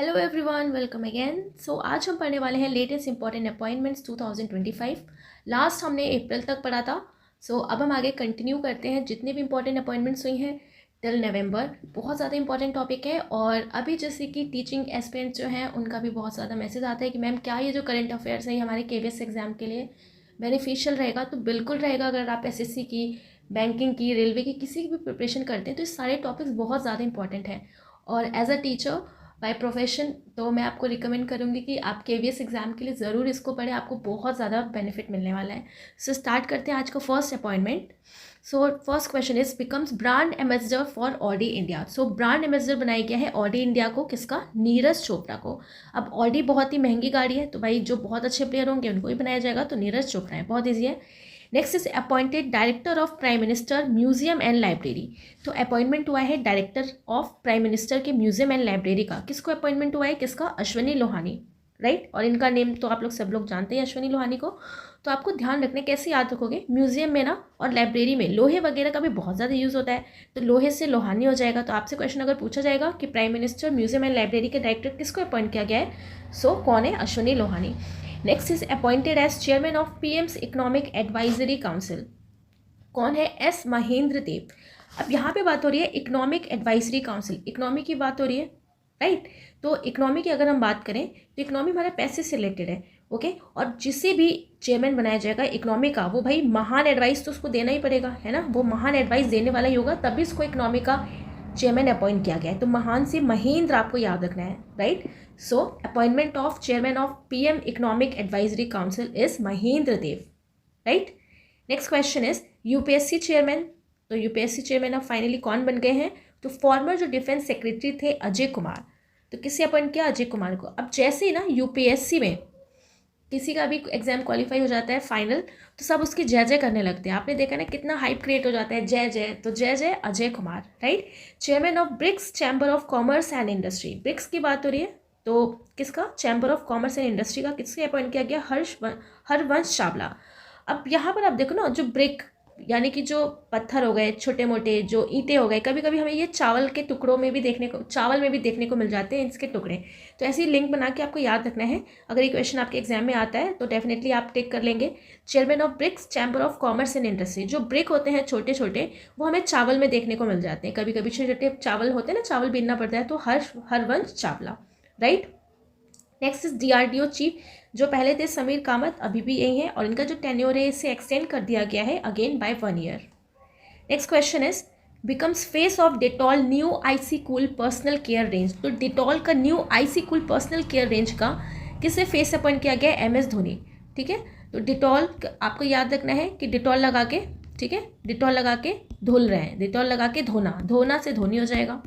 Hello everyone, welcome again. So आज हम पढ़ने वाले हैं लेटेस्ट इंपॉर्टेंट अपॉइंटमेंट्स 2025। लास्ट हमने अप्रैल तक पढ़ा था। अब हम आगे कंटिन्यू करते हैं। जितने भी इंपॉर्टेंट अपॉइंटमेंट्स हुई हैं टिल नवंबर, बहुत ज़्यादा इंपॉर्टेंट टॉपिक है। और अभी जैसे कि टीचिंग एस्पिरेंट्स जो हैं उनका भी बहुत ज़्यादा मैसेज आता है कि मैम क्या ये जो करंट अफेयर्स है ये हमारे केवीएस एग्ज़ाम के लिए बेनिफिशियल रहेगा। तो बिल्कुल रहेगा। अगर आप एसएससी की, बैंकिंग की, रेलवे की किसी की भी प्रिपरेशन करते हैं तो ये सारे टॉपिक्स बहुत ज़्यादा इंपॉर्टेंट हैं। और as a teacher by profession तो मैं आपको रिकमेंड करूँगी कि आप केवीएस एग्ज़ाम के लिए ज़रूर इसको पढ़ें। आपको बहुत ज़्यादा बेनिफिट मिलने वाला है। स्टार्ट करते हैं आज का first appointment. First question is becomes brand ambassador for Audi India. Brand ambassador बनाया गया है ऑडी इंडिया को, किसका? नीरज चोपड़ा को। अब ऑडी बहुत ही महंगी गाड़ी है तो भाई जो बहुत अच्छे प्लेयर होंगे उनको ही बनाया जाएगा, तो नीरज चोपड़ा है। बहुत ईजी है। Next is appointed director of prime minister museum and library. तो अपॉइंटमेंट हुआ है डायरेक्टर ऑफ प्राइम मिनिस्टर के म्यूजियम एंड लाइब्रेरी का। किसको अपॉइंटमेंट हुआ है? किसका? अश्वनी लोहानी, राइट। और इनका नेम तो आप लोग सब लोग जानते हैं, अश्वनी लोहानी को। तो आपको ध्यान रखना, कैसे याद रखोगे? म्यूजियम में ना और लाइब्रेरी में लोहे वगैरह का भी बहुत ज़्यादा यूज़ होता है, तो लोहे से लोहानी हो जाएगा। तो आपसे क्वेश्चन अगर पूछा जाएगा कि prime minister museum and library के डायरेक्टर किसको अपॉइंट किया गया है, कौन है? Ashwani Lohani. Next is appointed as chairman of PM's economic advisory council. कौन है? एस महेंद्र देव। अब यहाँ पे बात हो रही है इकोनॉमिक एडवाइजरी काउंसिल, इकोनॉमी की बात हो रही है, राइट। तो इकोनॉमी की अगर हम बात करें तो इकोनॉमी हमारे पैसे से रिलेटेड है, ओके। और जिसे भी चेयरमैन बनाया जाएगा इकोनॉमी का, वो भाई महान एडवाइस तो उसको देना ही पड़ेगा, है ना। वो महान एडवाइस देने वाला ही होगा, तभी उसको इकोनॉमी का चेयरमैन अपॉइंट किया गया है। तो महान से महेंद्र आपको याद रखना है, right. Appointment of chairman of PM economic advisory council is Mahendra Dev, right. Next question is UPSC chairman. तो यूपीएससी चेयरमैन अब फाइनली कौन बन गए हैं? तो फॉर्मर जो डिफेंस सेक्रेटरी थे अजय कुमार। तो किससे अपॉइंट किया? अजय कुमार को। अब जैसे ही ना यूपीएससी में किसी का भी एग्जाम क्वालिफाई हो जाता है फाइनल, तो सब उसकी जय जय करने लगते हैं। आपने देखा ना कितना हाइप क्रिएट हो जाता है, जय जय। तो Jay Jay Ajay Kumar, right. Chairman of BRICS chamber of commerce and industry. BRICS की बात हो रही है, तो किसका? Chamber of commerce and industry का किससे अपॉइंट किया गया? हरवंश चावला। अब यहाँ पर आप देखो ना, जो ब्रिक यानी कि जो पत्थर हो गए, छोटे मोटे जो ईंटें हो गए, कभी कभी हमें ये चावल के टुकड़ों में भी देखने को मिल जाते हैं इसके टुकड़े। तो ऐसी लिंक बना के आपको याद रखना है। अगर ये क्वेश्चन आपके एग्जाम में आता है तो डेफिनेटली आप टिक कर लेंगे। Chairman of BRICS chamber of commerce and industry. जो ब्रिक होते हैं छोटे छोटे, वो हमें चावल में देखने को मिल जाते हैं। कभी कभी छोटे छोटे चावल होते हैं ना, चावल बीनना पड़ता है, तो Harvansh Chawla, right. Next is DRDO chief. जो पहले थे समीर कामत, अभी भी यही है, और इनका जो टेन्योर है इसे एक्सटेंड कर दिया गया है again by 1 year. Next question is becomes face of Dettol new icy cool personal care range. तो डेटॉल का new icy cool personal care range का किसे फेस अपॉइंट किया गया? एम एस धोनी, ठीक है। तो डेटॉल आपको याद रखना है कि डेटॉल लगा के, ठीक है, डेटॉल लगा के धुल रहे हैं, डेटॉल लगा के धोना, धोना से धोनी हो जाएगा।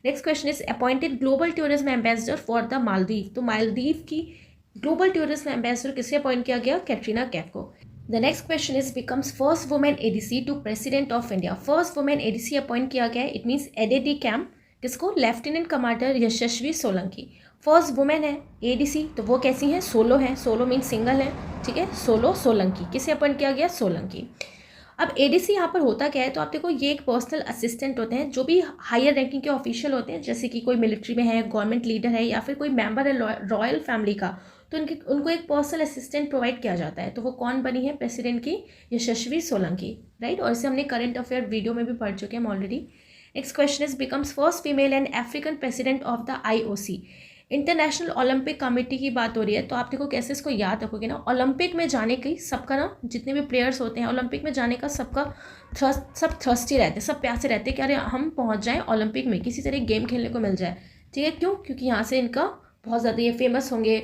Next question is appointed global tourism ambassador for the Maldives. तो मालदीव की ग्लोबल टूरिज्म एम्बेसडर किसे अपॉइंट किया गया? कैटरीना कैफ को। The next question is becomes first women ADC to president of India. First women ADC appoint किया गया है, it means ADD camp. किसको? Lieutenant commander Yashasvi Solanki. First women है एडीसी, तो वो कैसी है? सोलो है, सोलो मीन्स सिंगल है, ठीक है। सोलो सोलंकी किसे अपॉइंट किया गया? सोलंकी। अब एडीसी यहाँ पर होता क्या है? तो आप देखो, ये एक पर्सनल असिस्टेंट होते हैं जो भी हायर रैंकिंग के ऑफिशियल होते हैं, जैसे कि कोई मिलिट्री में है, गवर्नमेंट लीडर है, या फिर कोई मेंबर है रॉयल फैमिली का, तो उनको एक पर्सनल असिस्टेंट प्रोवाइड किया जाता है। तो वो कौन बनी है? प्रेसिडेंट की यशस्वी सोलंकी, राइट। और इसे हमने करंट अफेयर वीडियो में भी पढ़ चुके हैं already. Next question is becomes first female and African president of the IOC. International olympic committee की बात हो रही है, तो आप देखो कैसे इसको याद रखोगे ना। ओलंपिक में जाने की सबका ना, जितने भी प्लेयर्स होते हैं ओलंपिक में जाने का सबका सब थ्रस्टी रहते हैं, सब प्यासे रहते हैं कि अरे हम पहुंच जाएं ओलंपिक में, किसी तरह गेम खेलने को मिल जाए, ठीक है। क्यों? क्योंकि यहाँ से इनका बहुत ज़्यादा ये फेमस होंगे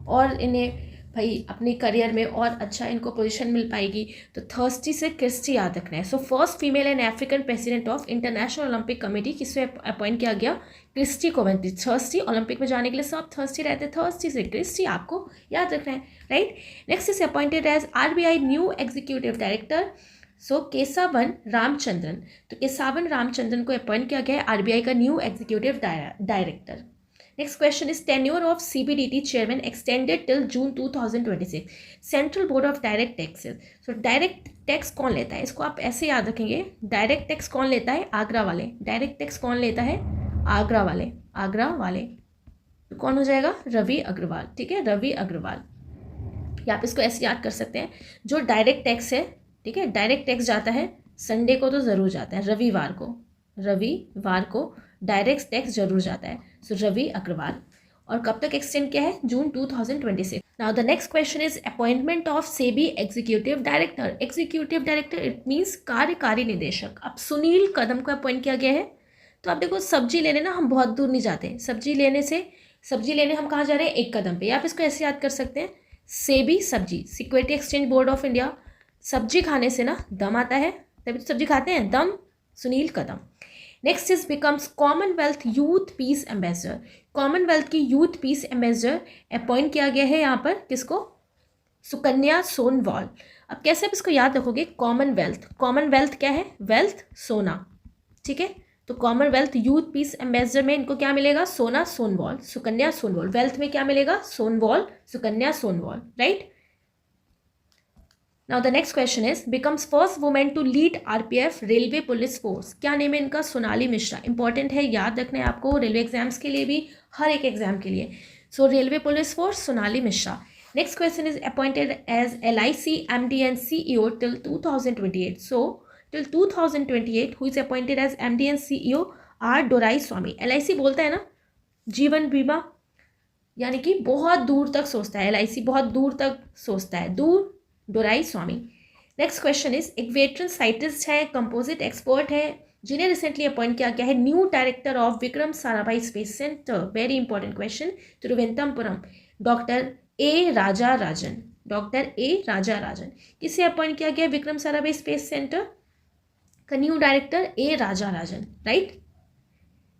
और इन्हें भाई अपने करियर में और अच्छा इनको पोजीशन मिल पाएगी। तो थर्स्टी से क्रिस्टी याद रखना है। First female and African president of international olympic committee किससे अपॉइंट किया गया? क्रिस्टी को बनती। थर्स्टी, ओलंपिक में जाने के लिए सब थर्स्टी रहते हैं, थर्स्टी से क्रिस्टी आपको याद रखना है, right. Next is appointed as RBI new executive director Kesavan Ramachandran. तो केसावन रामचंद्रन को अपॉइंट किया गया है आरबीआई का new executive director. Next question is tenure of CBDT chairman extended till June 2026। Central board of direct taxes. Direct tax कौन लेता है? इसको आप ऐसे याद रखेंगे, डायरेक्ट टैक्स कौन लेता है? आगरा वाले। डायरेक्ट टैक्स कौन लेता है? आगरा वाले, आगरा वाले, तो कौन हो जाएगा? रवि अग्रवाल। ठीक है, रवि अग्रवाल। या आप इसको ऐसे याद कर सकते हैं, जो डायरेक्ट टैक्स है, ठीक है, डायरेक्ट टैक्स जाता है संडे को तो ज़रूर जाता है, रविवार को डायरेक्ट टैक्स जरूर जाता है। सो रवि अग्रवाल। और कब तक एक्सटेंड किया है? जून 2026। Now the next question is appointment of SEBI executive director. Executive director it means कार्यकारी निदेशक। अब सुनील कदम को अपॉइंट किया गया है। तो आप देखो, सब्जी लेने ना हम बहुत दूर नहीं जाते, सब्जी लेने हम कहाँ जा रहे हैं? एक कदम पे। आप इसको ऐसे याद कर सकते हैं, सेबी सब्जी, security exchange board of India. सब्जी खाने से ना दम आता है, तभी तो सब्जी खाते हैं, दम। Sunil Kadam. Next is becomes Commonwealth youth peace ambassador. Commonwealth की यूथ पीस एम्बेसडर अपॉइंट किया गया है यहाँ पर, किसको? सुकन्या सोनवाल। अब कैसे आप इसको याद रखोगे? कॉमनवेल्थ क्या है? वेल्थ, सोना। ठीक है, तो कॉमनवेल्थ यूथ पीस एम्बेसडर में इनको क्या मिलेगा? सोना, सोनवाल, सुकन्या सोनवाल। वेल्थ में क्या मिलेगा? Sonowal, Sukanya Sonowal. Right. Now the next question is becomes first women to lead RPF railway police force. क्या नेम है इनका? सोनाली मिश्रा। इंपॉर्टेंट है, याद रखना है आपको, रेलवे एग्जाम्स के लिए भी, हर एक एग्जाम के लिए। So railway police force, Sonali Mishra. Next question is appointed as LIC MD and CEO till 2028. So till 2028 who is appointed as MD and CEO R Doraiswamy. LIC बोलता है ना जीवन बीमा, यानी कि बहुत दूर तक सोचता है, LIC बहुत दूर तक सोचता है, दूर। डोराईस्वामी। नेक्स्ट क्वेश्चन इज एक वेटरन साइंटिस्ट है, कंपोजिट एक्सपर्ट है, जिन्हें रिसेंटली अपॉइंट किया गया है new director of Vikram Sarabhai space centre. Very important question. Thiruvananthapuram. Doctor A Raja Rajan. किसे अपॉइंट किया गया विक्रम साराभाई स्पेस सेंटर का new director? A Raja Rajan. Right.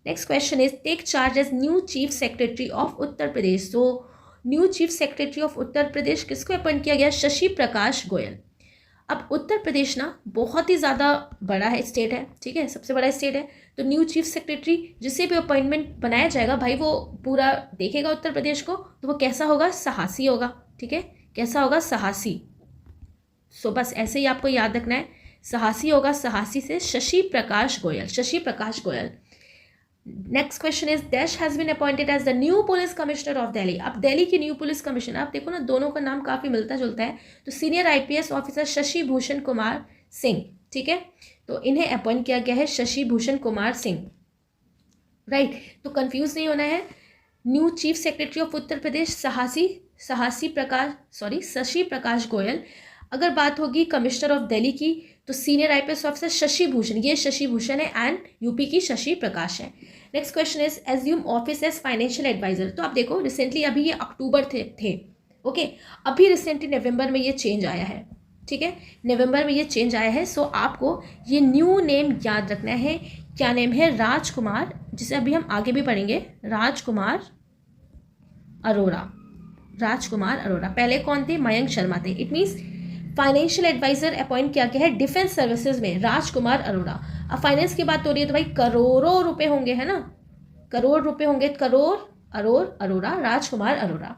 Next question is take charge as new chief secretary of Uttar Pradesh. तो new chief secretary of Uttar प्रदेश किसको appoint किया गया? शशि प्रकाश गोयल। अब उत्तर प्रदेश ना बहुत ही ज़्यादा बड़ा है, स्टेट है, ठीक है, सबसे बड़ा स्टेट है। तो न्यू चीफ सेक्रेटरी जिसे भी अपॉइंटमेंट बनाया जाएगा भाई, वो पूरा देखेगा उत्तर प्रदेश को, तो वो कैसा होगा? साहसी होगा। ठीक है, कैसा होगा? साहसी। सो बस ऐसे ही आपको याद रखना है, साहसी होगा, साहसी से Shashi Prakash Goyal. Next question is dash has been appointed as the new police commissioner of Delhi. अब दिल्ली की न्यू पुलिस कमिश्नर, आप देखो ना दोनों का नाम काफ़ी मिलता जुलता है। तो senior IPS officer Shashi Bhushan Kumar Singh. ठीक है, तो इन्हें अपॉइंट किया गया है शशि भूषण कुमार सिंह। राइट, तो कंफ्यूज नहीं होना है। New chief secretary of Uttar प्रदेश शशि प्रकाश गोयल। अगर बात होगी कमिश्नर ऑफ दिल्ली की, तो senior IPS officer Shashi Bhushan, ये शशि भूषण है, एंड यूपी की शशि प्रकाश है। Next question is assume office as financial adviser. तो आप देखो रिसेंटली, अभी ये अक्टूबर थे ओके, अभी रिसेंटली नवंबर में ये चेंज आया है। ठीक है, नवंबर में ये चेंज आया है। सो आपको ये न्यू नेम याद रखना है। क्या नेम है? राजकुमार, जिसे अभी हम आगे भी पढ़ेंगे, राजकुमार अरोड़ा। पहले कौन थे? मयंक शर्मा थे। It means financial adviser appoint किया गया है डिफेंस सर्विसेज में, राजकुमार अरोड़ा। अब फाइनेंस की बात हो रही है तो भाई करोड़ों रुपए होंगे, है ना, करोड़ रुपए होंगे, Arora, Rajkumar Arora.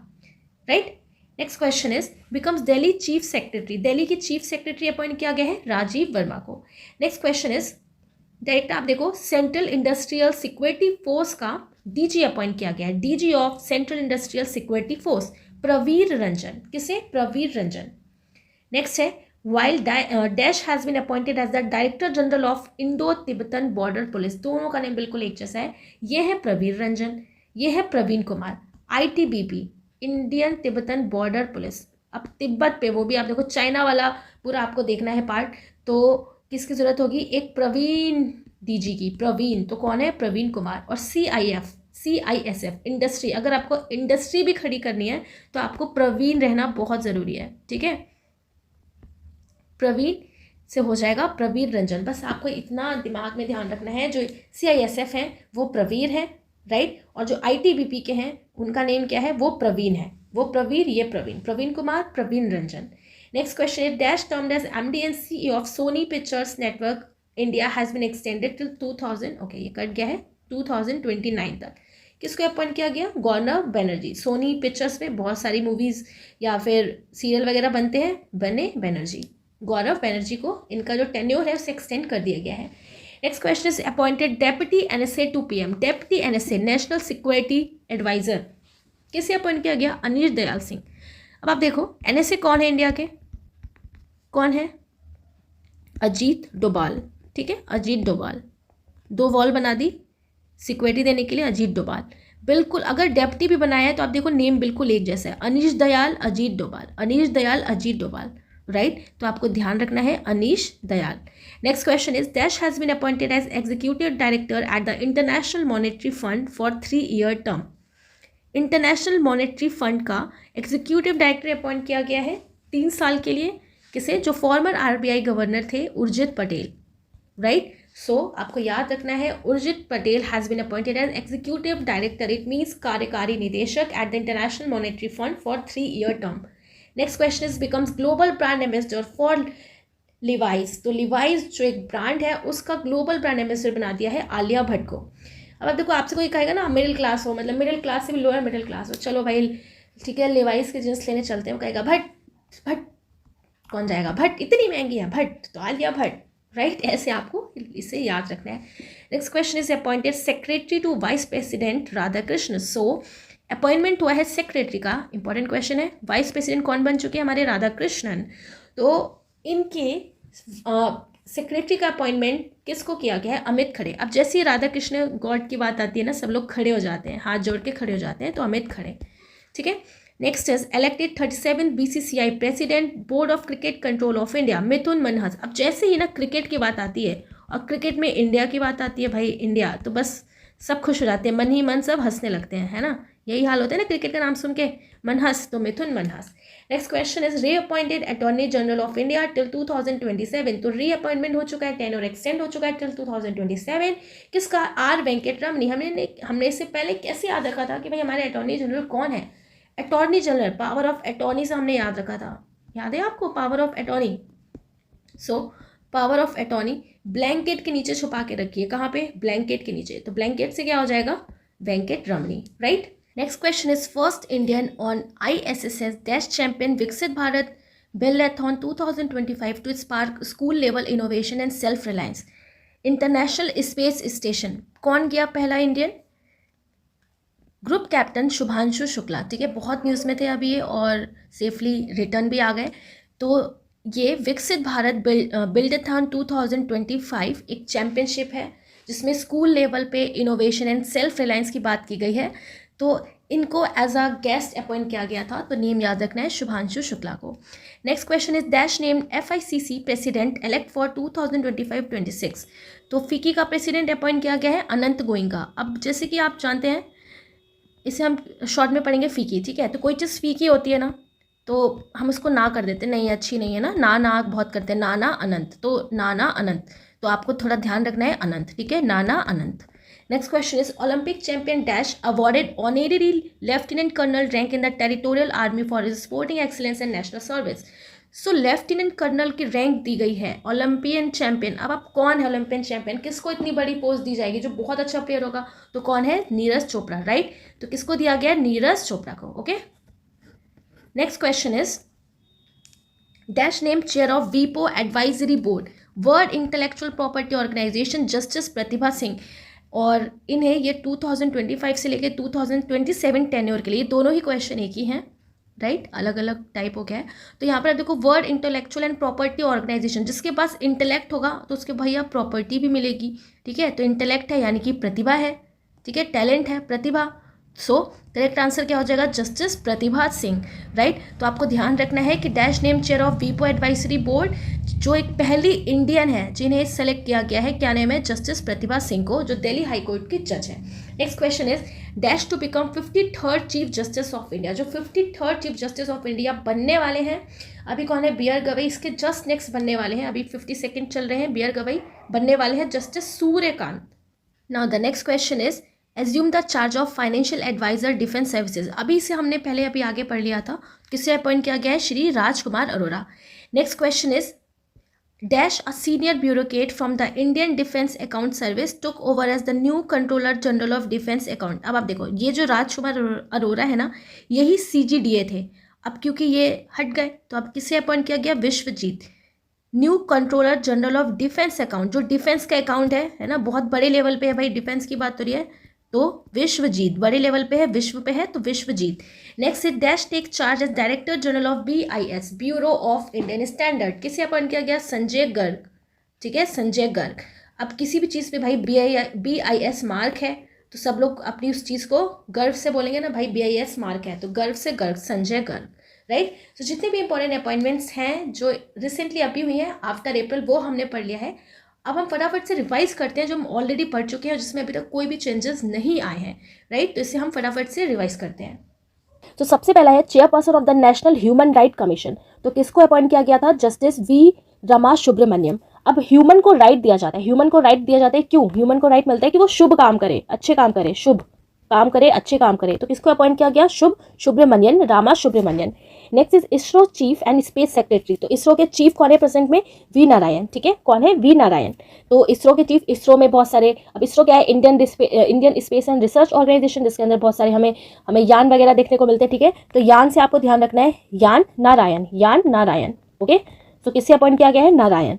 Right. Next question is becomes Delhi chief secretary. Delhi की चीफ सेक्रेटरी अपॉइंट किया गया है राजीव वर्मा को। नेक्स्ट क्वेश्चन इज डायरेक्ट आप देखो, सेंट्रल इंडस्ट्रियल सिक्योरिटी फोर्स का DG अपॉइंट किया गया है, DG of central industrial security force Pravir Ranjan. किसे? प्रवीर रंजन। नेक्स्ट है while dash has been appointed as the director general of Indo Tibetan border police. दोनों का नेम बिल्कुल एक जैसा है। ये है प्रवीर रंजन, ये है Praveen Kumar. ITBP Indian Tibetan border police. अब तिब्बत पे, वो भी आप देखो चाइना वाला पूरा आपको देखना है पार्ट, तो किसकी जरूरत होगी? एक प्रवीण DG की। प्रवीण तो कौन है? प्रवीण कुमार। और CISF इंडस्ट्री, अगर आपको इंडस्ट्री भी खड़ी करनी है तो आपको प्रवीण रहना बहुत ज़रूरी है। ठीक है, प्रवीण से हो जाएगा प्रवीर रंजन। बस आपको इतना दिमाग में ध्यान रखना है, जो CISF है वो प्रवीर है, राइट, और जो ITBP के हैं उनका नेम क्या है? वो प्रवीण है। वो प्रवीर, ये Praveen Kumar, Praveen Ranjan. Next question is dash termed as MD and CEO of Sony Pictures Network India has been extended till 2000। Okay, ये कट गया है 2029 तक। किसको अपॉइंट किया गया? गौरव बनर्जी। सोनी पिक्चर्स में बहुत सारी मूवीज़ या फिर सीरियल वगैरह बनते हैं, बने बनर्जी। गौरव बनर्जी को इनका जो टेन्योर है उसे एक्सटेंड कर दिया गया है। Next question is appointed deputy NSA to PM। Deputy NSA national security adviser किसे अपॉइंट किया गया? अनीश दयाल सिंह। अब आप देखो NSA कौन है इंडिया के? कौन है? अजीत डोभाल। ठीक है, अजीत डोभाल। 2 वॉल बना दी सिक्योरिटी देने के लिए, अजीत डोभाल। बिल्कुल, अगर डेप्टी भी बनाया है तो आप देखो नेम बिल्कुल एक जैसा है, अनीश दयाल अजीत डोभाल, अनीश दयाल अजीत डोभाल, राइट। तो आपको ध्यान रखना है Anish Dayal. Next question is dash has been appointed as executive director at the International Monetary Fund for 3-year term. International Monetary Fund का एग्जीक्यूटिव डायरेक्टर अपॉइंट किया गया है 3 साल के लिए। किसे? जो फॉर्मर RBI गवर्नर थे उर्जित पटेल, राइट। सो आपको याद रखना है Urjit Patel has been appointed as executive director, it means कार्यकारी निदेशक at the International Monetary Fund for 3-year term. Next question is becomes global brand ambassador for Levi's. तो लिवाइज जो एक ब्रांड है उसका ग्लोबल ब्रांड एम्बेसडर बना दिया है आलिया भट्ट को। अब आप देखो आपसे कोई कहेगा ना मिडिल क्लास हो, मतलब मिडिल क्लास से भी लोअर मिडिल क्लास हो, चलो भाई ठीक है लिवाइज के जींस लेने चलते हैं, वो कहेगा भट्ट भट्ट, कौन जाएगा भट्ट, इतनी महंगी है भट्ट, तो आलिया भट्ट, राइट। ऐसे आपको इसे याद रखना है। Next question is appointed secretary to vice president Radhakrishna. So appointment हुआ है सेक्रेटरी का, इंपॉर्टेंट क्वेश्चन है। वाइस प्रेसिडेंट कौन बन चुके हैं? हमारे राधाकृष्णन। तो इनके सेक्रेटरी का अपॉइंटमेंट किसको किया गया है? अमित खड़े। अब जैसे ही राधाकृष्ण गॉड की बात आती है ना, सब लोग खड़े हो जाते हैं, हाथ जोड़ के खड़े हो जाते हैं, तो अमित खड़े, ठीक है। Next is elected 37 BCCI president board of cricket control of India Mithun Manhas. अब जैसे ही ना क्रिकेट की बात आती है और क्रिकेट में इंडिया की बात आती है, भाई इंडिया, तो बस सब खुश हो जाते हैं, मन ही मन सब हंसने लगते हैं, है ना। यही हाल होता है ना क्रिकेट का नाम सुन के, मनहस, तो Mithun Manhas. Next question is reappointed attorney general of India till 2027। तो रीअपॉइंटमेंट हो चुका है, टेन्योर एक्सटेंड हो चुका है टिल 2027। किसका? आर वेंकटरमनी। हमने इससे पहले कैसे याद रखा था कि भाई हमारे अटॉर्नी जनरल कौन है? Attorney general, power of attorney से हमने याद रखा था, याद है आपको power of attorney. So power of attorney blanket के नीचे छुपा के रखिए। कहाँ पे? ब्लैंकेट के नीचे। तो ब्लैंकेट से क्या हो जाएगा? Venkat Ramani, right. Next question is first Indian on ISSS dash champion Viksit Bharat buildathon 2025 to spark school level innovation and self reliance international space station. कौन गया पहला Indian? Group captain Shubhanshu Shukla, ठीक है। बहुत न्यूज़ में थे अभी ये और सेफली रिटर्न भी आ गए। तो ये विकसित भारत बिल्डाथॉन 2025 एक चैम्पियनशिप है जिसमें स्कूल लेवल पे इनोवेशन एंड सेल्फ रिलायंस की बात की गई है। तो इनको एज अ गेस्ट अपॉइंट किया गया था, तो नेम याद रखना है शुभांशु शुक्ला को। Next question is dash named FICC president elect for 2025-26। तो फिकी का प्रेसिडेंट अपॉइंट किया गया है अनंत गोइंका। अब जैसे कि आप जानते हैं, इसे हम शॉर्ट में पढ़ेंगे फीकी, ठीक है। तो कोई चीज़ फीकी होती है ना, तो हम उसको ना कर देते, नहीं अच्छी नहीं है ना, ना बहुत करते हैं, नाना अनंत, तो नाना अनंत। तो आपको थोड़ा ध्यान रखना है अनंत, ठीक है, Nana Anant. Next question is Olympic champion dash awarded honorary lieutenant colonel rank in the territorial army for his sporting excellence and national service. So lieutenant colonel की रैंक दी गई है ओलंपियन चैंपियन। अब आप कौन है ओलंपियन चैंपियन? किसको इतनी बड़ी पोस्ट दी जाएगी? जो बहुत अच्छा प्लेयर होगा, तो कौन है? नीरज चोपड़ा, राइट। तो किसको दिया गया? नीरज चोपड़ा को, okay. Next question is dash name chair of वीपो advisory board world intellectual property organisation justice Prathibha Singh. और इन्हें ये 2025 से लेकर 2027 टेन्योर के लिए, दोनों ही क्वेश्चन एक ही हैं, राइट, अलग अलग टाइप हो गया है। तो यहाँ पर आप देखो world intellectual and property organisation, जिसके पास इंटेलेक्ट होगा तो उसके भैया प्रॉपर्टी भी मिलेगी, ठीक है। तो इंटेलेक्ट है यानी कि प्रतिभा है, ठीक है, टैलेंट है, प्रतिभा। सो करेक्ट आंसर क्या हो जाएगा? Justice Prathibha Singh, right. तो आपको ध्यान रखना है कि डैश नेम चेयर ऑफ वीपो एडवाइजरी बोर्ड, जो एक पहली इंडियन है जिन्हें सेलेक्ट किया गया है, क्या नेम है? जस्टिस प्रतिभा सिंह को, जो दिल्ली हाई कोर्ट की जज है। Next question is dash to become 53rd chief justice of India. जो 53rd chief justice of India बनने वाले हैं, अभी कौन है? बी आर गवई इसके जस्ट नेक्स्ट बनने वाले हैं, अभी 52nd चल रहे हैं, बी आर गवई बनने वाले हैं justice Suryakant. Now the next question is assume the charge of financial adviser defence services. अभी इसे हमने पहले अभी आगे पढ़ लिया था, किसे अपॉइंट किया गया है? Shri Rajkumar Arora. Next question is dash a senior bureaucrat from the Indian defence account service took over as the new controller general of defence account. अब आप देखो, ये जो राजकुमार अरोरा है ना, यही CGDA थे। अब क्योंकि ये हट गए, तो अब किसे अपॉइंट किया गया? Vishwajit, new controller general of defence account. जो डिफेंस का अकाउंट है ना, बहुत बड़े लेवल पे है भाई, डिफेंस की बात हो रही है, तो विश्वजीत, बड़े लेवल पे है, विश्व पे है तो Vishwajit. Next is dash take charge as director general of BIS, bureau of Indian standard, किसे अपॉइंट किया गया? संजय गर्ग, ठीक है, संजय गर्ग। अब किसी भी चीज़ पे भाई BIS मार्क है तो सब लोग अपनी उस चीज़ को गर्व से बोलेंगे ना, भाई BIS मार्क है तो गर्व से गर्ग, संजय गर्ग, राइट। तो जितने भी इंपॉर्टेंट अपॉइंटमेंट्स हैं जो रिसेंटली अभी हुई हैं आफ्टर अप्रैल, वो हमने पढ़ लिया है। अब हम फटाफट से रिवाइज करते हैं जो हम ऑलरेडी पढ़ चुके हैं जिसमें अभी तक कोई भी चेंजेस नहीं आए हैं, राइट। तो इसे हम फटाफट से रिवाइज करते हैं। तो सबसे पहला है chairperson of the national human right commission, तो किसको अपॉइंट किया गया था? Justice V Rama Subramanian. अब ह्यूमन को राइट दिया जाता है, ह्यूमन को राइट दिया जाता है क्यों? ह्यूमन को राइट मिलता है कि वो शुभ काम करे, अच्छे काम करे, शुभ काम करे, अच्छे काम करे, तो किसको अपॉइंट किया गया? Shubh Subramanian, Rama Subramanian. Next is ISRO chief and space secretary, तो इसरो के चीफ कौन है प्रेजेंट में? V नारायण, ठीक है, कौन है? V नारायण। तो इसरो के चीफ, इसरो में बहुत सारे, अब इसरो क्या है? Indian space and research organisation, जिसके अंदर बहुत सारे हमें यान वगैरह देखने को मिलते हैं, ठीक है। तो यान से आपको ध्यान रखना है, यान नारायण, यान नारायण, ओके। तो किससे अपॉइंट किया गया है? Narayan.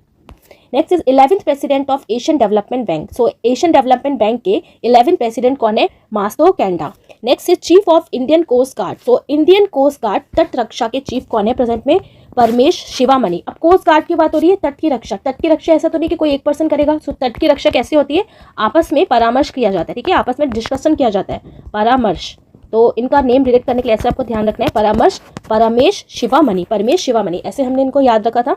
Next is 11th president of Asian development bank, so Asian development bank के 11th प्रेसिडेंट कौन है? Masato Kanda. Next is chief of Indian coast guard, so Indian coast guard तट रक्षा के चीफ कौन है प्रेजेंट में? परमेश शिवामणि। अब कोस्ट गार्ड की बात हो रही है, तट की रक्षा, तट की रक्षा ऐसा तो नहीं कि कोई एक पर्सन करेगा। सो तट की रक्षा कैसे होती है? आपस में परामर्श किया जाता है, ठीक है, आपस में डिस्कशन किया जाता है, परामर्श। तो इनका नेम डिरेक्ट करने के लिए ऐसे आपको ध्यान रखना है, परामर्श, परमेश शिवामणि, परमेश शिवामणि, ऐसे हमने इनको याद रखा था।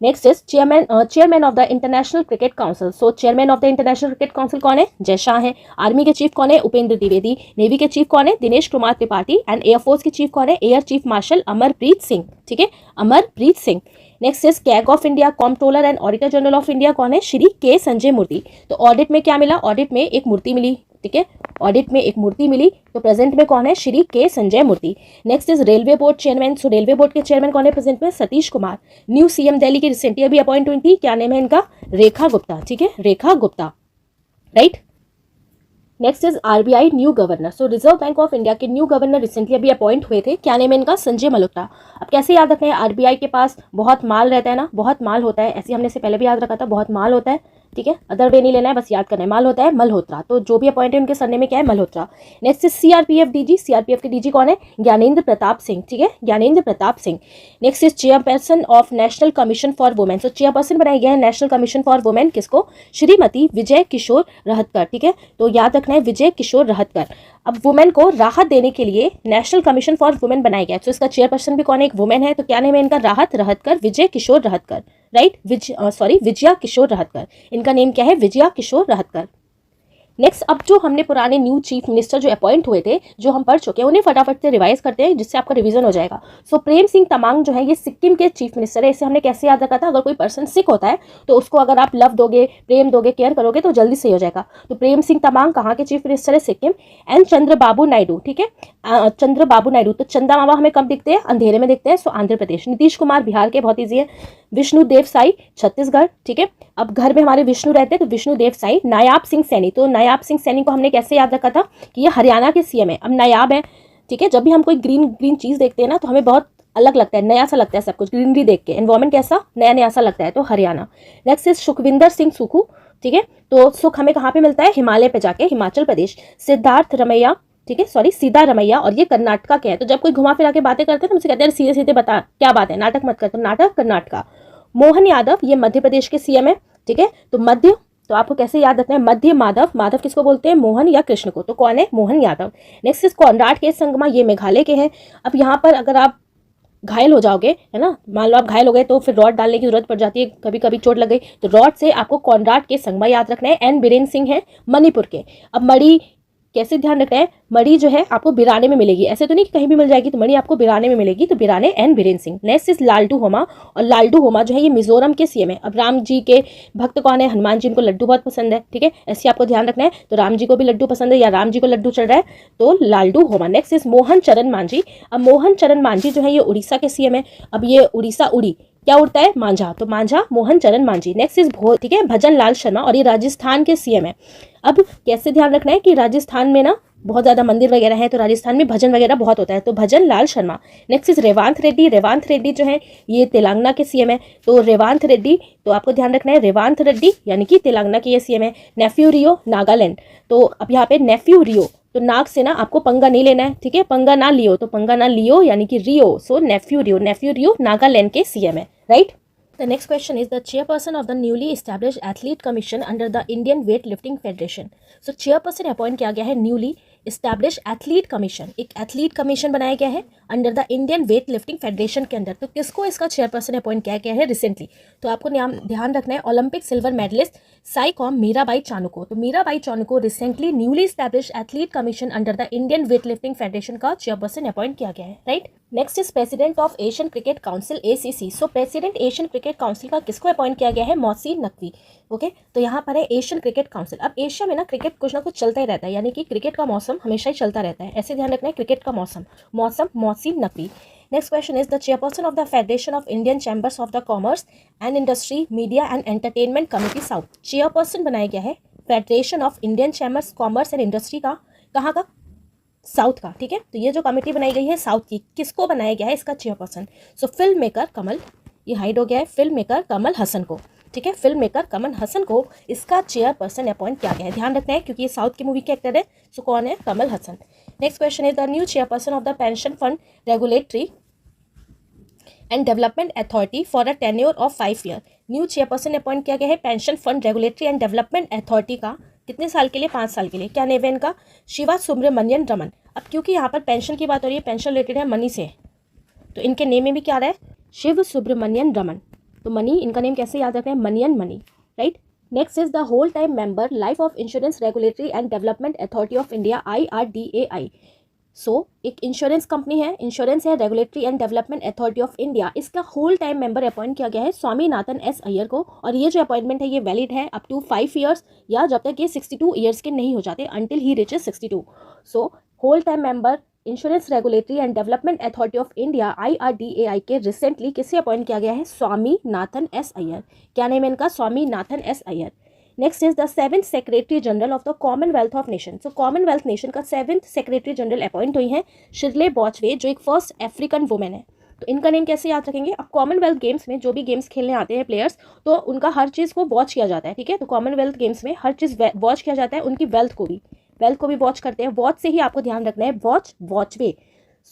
Next is chairman of the international cricket council, so chairman of the international cricket council कौन है? जय शाह है। आर्मी के चीफ कौन है? उपेंद्र द्विवेदी। नेवी के चीफ कौन है? दिनेश कुमार त्रिपाठी। एंड एयरफोर्स के चीफ कौन है? Air chief marshal Amarpreet Singh, ठीक है, Amarpreet Singh. Next is CAG of India, comptroller and auditor general of India कौन है? श्री के संजय मूर्ति। तो ऑडिट में क्या मिला? ऑडिट में एक मूर्ति मिली, ठीक है, ऑडिट में एक मूर्ति मिली, तो प्रेजेंट में कौन है? Shri K Sanjay Murthy. Next is railway board chairman, so railway board के चेयरमैन कौन है प्रेजेंट में? सतीश कुमार। न्यू CM दिल्ली की रिसेंटली अभी अपॉइंट हुई थी, क्या नेम है इनका? रेखा गुप्ता, ठीक है, Rekha Gupta, right. Next is RBI new governor, so reserve bank of India के न्यू गवर्नर रिसेंटली अभी अपॉइंट हुए थे, क्या नेम है इनका? संजय मल्होत्रा। अब कैसे याद रखना है? RBI के पास बहुत माल रहता है ना, बहुत माल होता है, ऐसे हमने से पहले भी याद रखा था, बहुत माल होता है, ठीक है, अदर वे नहीं लेना है, बस याद करना है, माल होता है मल्होत्रा। तो जो भी अपॉइंट है उनके सरनेम में क्या है? Malhotra. Next is CRPF DG, CRPF के DG कौन है? ज्ञानेंद्र प्रताप सिंह, ठीक है, Gyanendra Pratap Singh. Next is chairperson of national commission for women, so chairperson बनाया गया है नेशनल कमीशन फॉर वुमेन, किसको? श्रीमती विजय किशोर रहतकर, ठीक है, तो याद रखना है विजय किशोर रहतकर। अब वुमेन को राहत देने के लिए नेशनल कमीशन फॉर वुमेन बनाया गया है, तो इसका चेयरपर्सन भी कौन है? एक वुमेन है, तो क्या नेम है इनका? राहत रहतकर, विजय किशोर रहतकर, राइट, विजया किशोर रहतकर, इनका नेम क्या है? विजया किशोर रहतकर। नेक्स्ट, अब जो हमने पुराने न्यू चीफ मिनिस्टर जो अपॉइंट हुए थे, जो हम पढ़ चुके हैं, उन्हें फटाफट से रिवाइज करते हैं जिससे आपका रिवीजन हो जाएगा। सो प्रेम सिंह तमांग जो है ये सिक्किम के चीफ मिनिस्टर है, इसे हमने कैसे याद रखा था? अगर कोई पर्सन सिक होता है तो उसको अगर आप लव दोगे, प्रेम दोगे, केयर करोगे तो जल्दी सही हो जाएगा। तो प्रेम सिंह तमांग कहाँ के चीफ मिनिस्टर है? सिक्किम। एंड चंद्रबाबू नायडू, ठीक है, चंद्रबाबू नायडू, तो चंदा मामा हमें कब दिखते हैं? अंधेरे में दिखते हैं, सो आंध्र प्रदेश। नीतीश कुमार बिहार के, बहुत ईजी है। विष्णुदेव साई छत्तीसगढ़, ठीक है, अब घर में हमारे विष्णु रहते हैं तो विष्णुदेव साई। नायाब सिंह सैनी, तो नायाब सिंह सैनी को हमने कैसे याद रखा था कि ये हरियाणा के CM है। अब नायाब है, ठीक है, जब भी हम कोई ग्रीन ग्रीन चीज देखते हैं ना तो हमें बहुत अलग लगता है, नया सा लगता है, सब कुछ ग्रीनरी देख के एनवायरमेंट कैसा नया नया सा लगता है, तो हरियाणा। नेक्स्ट इज सुखविंदर सिंह सुखू, ठीक है, तो सुख हमें कहाँ पे मिलता है? हिमालय पे जाके, हिमाचल प्रदेश। सिद्धार्थ रमैया, ठीक है, सॉरी सीधा रमैया, और ये कर्नाटका के हैं। तो जब कोई घुमा फिरा के बातें करते हैं तो मुझसे कहते हैं सीधे सीधे बता क्या बात है, नाटक मत कर, तो नाटक कर्नाटका। मोहन यादव, ये मध्य प्रदेश के CM है, ठीक है, तो मध्य, तो आपको कैसे याद रखना है? मध्य माधव, माधव किसको बोलते हैं? मोहन या कृष्ण को, तो कौन है? Mohan Yadav. Next is Conrad के संगमा, ये मेघालय के हैं। अब यहाँ पर अगर आप घायल हो जाओगे, है ना, मान लो आप घायल हो गए तो फिर रॉड डालने की जरूरत पड़ जाती है, कभी कभी चोट लग गई तो रॉड से आपको कॉनराड के संगमा याद रखना है। एन बीरेन सिंह है मणिपुर के। अब मणि कैसे ध्यान रखना है? मणि जो है आपको बिराने में मिलेगी, ऐसे तो नहीं कि कहीं भी मिल जाएगी, तो मणि आपको बिराने में मिलेगी, तो बिराने N Biren Singh. Next is Lalduhoma, और लालडू होमा जो है ये मिजोरम के CM है। अब राम जी के भक्त कौन है? हनुमान जी, इनको लड्डू बहुत पसंद है, ठीक है, ऐसे आपको ध्यान रखना है, तो राम जी को भी लड्डू पसंद है या राम जी को लड्डू चढ़ रहा है, तो लालडू होमा। नेक्स्ट इज मोहन चरण मांझी। अब मोहन चरण मांझी जो है ये उड़ीसा के CM है। अब ये उड़ीसा उड़ी क्या उड़ता है? मांझा, तो मांझा मोहन चरण मांझी। नेक्स्ट इज ठीक है, भजन लाल शर्मा, और ये राजस्थान के CM है। अब कैसे ध्यान रखना है कि राजस्थान में ना बहुत ज़्यादा मंदिर वगैरह हैं, तो राजस्थान में भजन वगैरह बहुत होता है, तो भजन लाल शर्मा। Next is Revanth Reddy. रेवांत रेड्डी जो है ये तेलंगाना के सीएम है, तो रेवांत रेड्डी, तो आपको ध्यान रखना है रेवांत रेड्डी यानी कि तेलंगाना के ये सीएम है। नेफ्यू रियो नागालैंड, तो अब यहाँ पे नेफ्यू रियो, तो नाग से ना आपको पंगा नहीं लेना है, ठीक है, पंगा ना लियो, तो पंगा ना लियो यानी कि रियो, सो नेफ्यू रियो नागालैंड के सीएम है, right. The next question is the chairperson of the newly established athlete commission under the Indian weightlifting federation. So chairperson appoint किया गया है न्यूली established athlete commission, एक एथलीट कमीशन बनाया गया है under the Indian weight lifting federation के अंदर। तो किसको इसका चेयरपर्सन अपॉइंट किया गया है रिसेंटली? तो आपको ध्यान रखना है Olympic silver medallist Saikhom Mirabai Chanu. तो मीराबाई चानू को recently newly established athlete commission under the Indian weight lifting federation का चेयरपर्सन अपॉइंट किया गया है, right. Next is president of Asian cricket council ACC। So president Asian cricket council का किसको अपॉइंट किया गया है? मोहसिन नकवी। ओके, तो यहाँ पर है एशियन क्रिकेट काउंसिल। अब एशिया में ना क्रिकेट कुछ ना कुछ चलता ही रहता है, यानी कि क्रिकेट का मौसम हमेशा ही चलता रहता है, ऐसे ध्यान रखना है, क्रिकेट का मौसम Mohsin Naqvi. Next question is the chairperson of the federation of Indian chambers of the commerce and industry media and entertainment committee south. Chairperson बनाया गया है federation of Indian chambers commerce and industry का, कहाँ का? साउथ का, ठीक है। तो ये जो कमेटी बनाई गई है साउथ की, किसको बनाया गया है इसका चेयरपर्सन? सो फिल्म मेकर कमल, ये हाइड हो गया है, फिल्म मेकर कमल हसन को, ठीक है, फिल्म मेकर कमल हसन को इसका चेयरपर्सन अपॉइंट किया गया है। ध्यान रखना है क्योंकि ये साउथ की मूवी के एक्टर है। सो कौन है? Kamal Haasan. Next question is the new chairperson of the pension fund regulatory and development authority for a tenure of 5 year. New chairperson appoint किया गया है pension fund regulatory and development authority का, कितने साल के लिए? 5 साल के लिए। क्या नेम है इनका? शिवा सुब्रमण्यन रमन। अब क्योंकि यहाँ पर पेंशन की बात हो रही है, पेंशन रिलेटेड है मनी से, तो इनके नेम में भी क्या रहा है? शिव सुब्रमण्यन रमन। तो मनी, इनका नेम कैसे याद रखना है? Manian money, right. Next is the whole time member life of insurance regulatory and development authority of India IRDAI। So एक इंश्योरेंस कंपनी है, इंश्योरेंस है, regulatory and development authority of India, इसका होल टाइम मेंबर अपॉइंट किया गया है Swaminathan S Iyer को। और ये जो अपॉइंटमेंट है ये वैलिड है अप टू 5 ईयर्स, या जब तक ये 62 ईयर्स के नहीं हो जाते, until he reaches 62। So whole time member insurance regulatory and development authority of India IRDAI के रिसेंटली किसे अपॉइंट किया गया है? स्वामीनाथन S अय्यर। क्या नेम है इनका? Swaminathan S Iyer. Next is the 7th secretary general of the Commonwealth of nation. So Commonwealth nation का 7th secretary general appoint हुई हैं शिरले बॉचवे, जो एक फर्स्ट अफ्रीकन वुमेन है। तो इनका नेम कैसे याद रखेंगे? अब कॉमनवेल्थ गेम्स में जो भी गेम्स खेलने आते हैं प्लेयर्स, तो उनका हर चीज़ को वॉच किया जाता है, ठीक है। तो कॉमनवेल्थ गेम्स में हर चीज़ वॉच किया जाता है, उनकी वेल्थ को भी वॉच करते हैं। वॉच से ही आपको ध्यान रखना है, वॉचवे।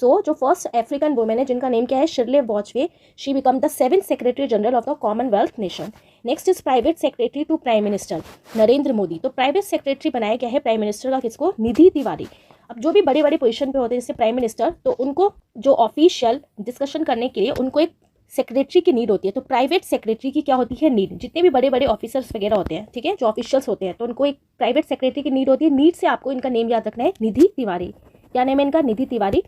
सो जो फर्स्ट अफ्रीकन वुमेन है जिनका नेम क्या है? Shirley Botchwey, she become the 7th secretary general of the commonwealth nation. Next is private secretary to prime minister Narendra Modi. तो प्राइवेट सेक्रेटरी बनाया गया है प्राइम मिनिस्टर का, किसको? निधि तिवारी। अब जो भी बड़े बड़े पोजीशन पे होते हैं जैसे प्राइम मिनिस्टर, तो उनको जो ऑफिशियल डिस्कशन करने के लिए उनको एक सेक्रेटरी की नीड होती है। तो प्राइवेट सेक्रेटरी की क्या होती है? नीड। जितने भी बड़े बड़े ऑफिसर्स वगैरह होते हैं, ठीक है, जो ऑफिशियल्स होते हैं, तो उनको एक प्राइवेट सेक्रेटरी की नीड होती है। नीड से आपको इनका नेम याद रखना है, निधि तिवारी। क्या नेम है इनका? निधि तिवारी,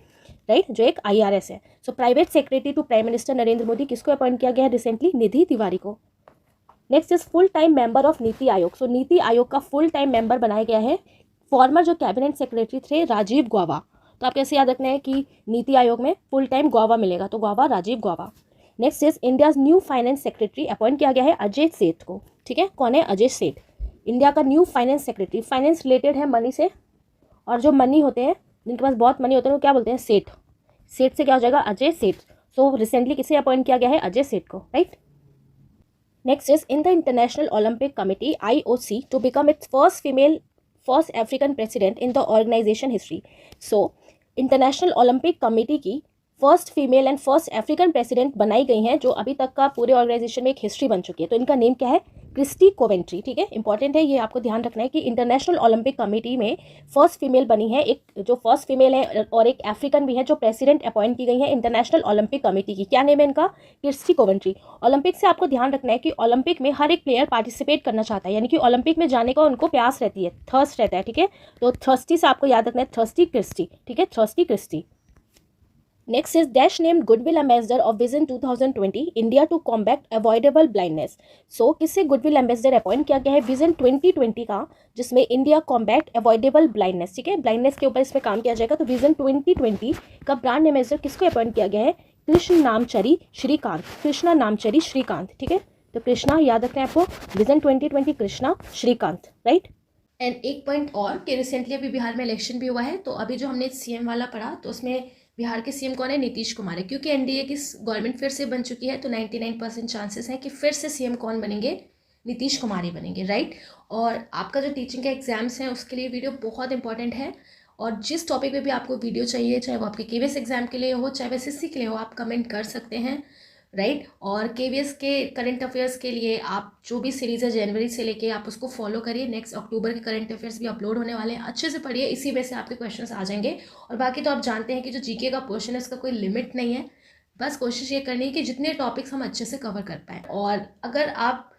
राइट, जो एक IRS है। So private secretary to prime minister Narendra Modi, किसको अपॉइंट किया गया है रिसेंटली? निधि तिवारी को। Next is full time member of NITI Aayog. सो नीति आयोग का फुल टाइम मेंबर बनाया गया है फॉर्मर जो कैबिनेट सेक्रेटरी थे राजीव गौबा। तो आप कैसे याद रखना है कि नीति आयोग में फुल टाइम गौबा मिलेगा, तो Gauba, Rajiv Gauba. Next is India's new finance secretary appoint किया गया है अजय सेठ को, ठीक है। कौन है? अजय सेठ, इंडिया का new finance secretary. Finance related है मनी से, और जो मनी होते हैं जिनके पास बहुत मनी होते हैं वो क्या बोलते हैं? सेठ। सेठ से क्या हो जाएगा? अजय सेठ। सो रिसेंटली किसे अपॉइंट किया गया है? अजय सेठ को, right. Next is in the international olympic committee IOC to become its first African president in the organisation history. So international olympic committee की first female and first African president बनाई गई हैं, जो अभी तक का पूरे ऑर्गेनाइजेशन में एक हिस्ट्री बन चुकी है। तो इनका नेम क्या है? क्रिस्टी कोवेंट्री, ठीक है। इंपॉर्टेंट है ये, आपको ध्यान रखना है कि इंटरनेशनल ओलंपिक कमेटी में फर्स्ट फीमेल बनी है, एक जो फर्स्ट फीमेल है और एक अफ्रीकन भी है जो प्रेसिडेंट अपॉइंट की गई है इंटरनेशनल ओलंपिक कमेटी की। क्या नेम है इनका? Christie Coventry. ओलंपिक से आपको ध्यान रखना है कि ओलंपिक में हर एक प्लेयर पार्टिसिपेट करना चाहता है, यानी कि ओलंपिक में जाने का उनको प्यास रहती है, थर्स्ट रहता है, ठीक है। तो थर्स्टी से आपको याद रखना है, थर्स्टी क्रिस्टी, ठीक है, thirsty Christy. Next is dash named goodwill ambassador of vision 2020 India to combat avoidable blindness. So किससे गुडविल एम्बेसडर अपॉइंट किया गया है विजन 2020 का, जिसमें इंडिया कॉम्बैट अवॉइडेबल ब्लाइंडनेस, ठीक है, ब्लाइंडनेस के ऊपर इसमें काम किया जाएगा। तो विजन 2020 का ब्रांड एम्बेसडर किसको अपॉइंट किया गया है? कृष्णा नामचरी श्रीकांत, ठीक है। तो कृष्णा याद रखना है आपको, vision 2020 Krishna Srikanth, right. And एक पॉइंट और कि रिसेंटली अभी बिहार में इलेक्शन भी हुआ है, तो अभी जो हमने सीएम वाला पढ़ा तो उसमें बिहार के सीएम कौन है? नीतीश कुमार है। क्योंकि एनडीए की गवर्नमेंट फिर से बन चुकी है, तो 99% चांसेस हैं कि फिर से सीएम कौन बनेंगे? नीतीश कुमार ही बनेंगे, राइट। और आपका जो टीचिंग के एग्जाम्स हैं उसके लिए वीडियो बहुत इंपॉर्टेंट है, और जिस टॉपिक पे भी आपको वीडियो चाहिए, चाहे वो आपके केवीएस एग्जाम के लिए हो, चाहे वो एसएससी के लिए हो, आप कमेंट कर सकते हैं, राइट। और केवीएस के करंट अफेयर्स के लिए आप जो भी सीरीज़ है जनवरी से लेके आप उसको फॉलो करिए। नेक्स्ट अक्टूबर के करंट अफेयर्स भी अपलोड होने वाले हैं, अच्छे से पढ़िए, इसी वजह से आपके क्वेश्चंस आ जाएंगे। और बाकी तो आप जानते हैं कि जो जीके का पोर्शन है उसका कोई लिमिट नहीं है, बस कोशिश ये करनी है कि जितने टॉपिक्स हम अच्छे से कवर कर पाएँ। और अगर आप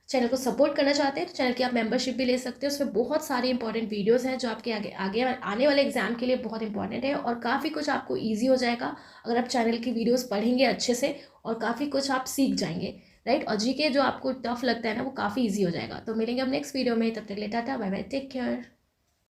चैनल को सपोर्ट करना चाहते हैं तो चैनल की आप मेंबरशिप भी ले सकते हैं। उसमें बहुत सारी इंपॉर्टेंट वीडियोस हैं जो आपके आगे आगे आने वाले एग्जाम के लिए बहुत इंपॉर्टेंट है, और काफ़ी कुछ आपको ईजी हो जाएगा अगर आप चैनल की वीडियोस पढ़ेंगे अच्छे से, और काफ़ी कुछ आप सीख जाएंगे, राइट। और जीके जो आपको टफ लगता है ना वो काफ़ी ईजी हो जाएगा। तो मिलेंगे अब नेक्स्ट वीडियो में, तब तक के लिए tata bye bye, take care.